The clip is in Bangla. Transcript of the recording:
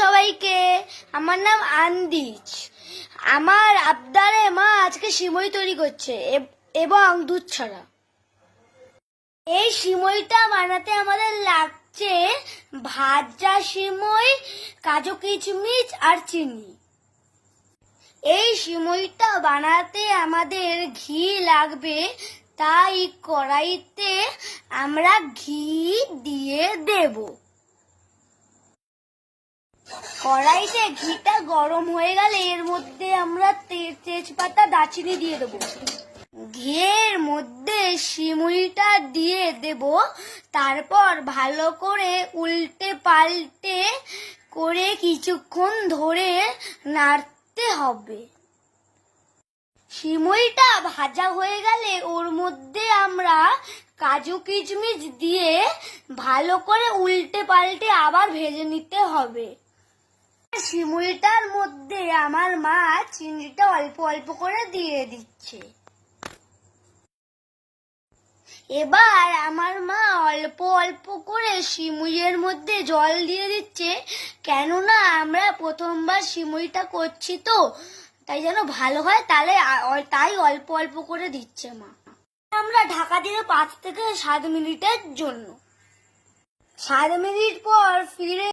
সবাইকে। আমার নাম আন্দিজ। আমার আবদারে মা আজকে সিমই তৈরি করছে এবং দুধ ছাড়া। এই সিমইটা বানাতে আমাদের লাগছে ভাজা সিমই, কাজু কিশমিশ আর চিনি। এই সিমইটা বানাতে আমাদের ঘি লাগবে, তাই কড়াইতে আমরা ঘি দিয়ে দেব। কড়াইতে ঘিটা গরম হয়ে গেলে এর মধ্যে আমরা তেজপাতা, দারচিনি দিয়ে দেবো। ঘিয়ের মধ্যে সিমইটা দিয়ে দেব, তারপর ভালো করে উল্টে পাল্টে করে কিছুক্ষণ ধরে নাড়তে হবে। সিমইটা ভাজা হয়ে গেলে ওর মধ্যে আমরা কাজু কিশমিশ দিয়ে ভালো করে উল্টে পাল্টে আবার ভেজে নিতে হবে। সিমইটার মধ্যে আমার মা চিনিটা অল্প অল্প করে দিয়ে দিচ্ছে। এবার আমার মা অল্প অল্প করে সিমইয়ের মধ্যে জল দিয়ে দিচ্ছে, কেননা আমরা প্রথমবার সিমইটা করছি তো, তাই যেন ভালো হয়, তাই অল্প অল্প করে দিচ্ছে মা। আমরা ঢাকা দিয়ে 5 থেকে 7 মিনিটের জন্য। 7 মিনিট পর ফিরে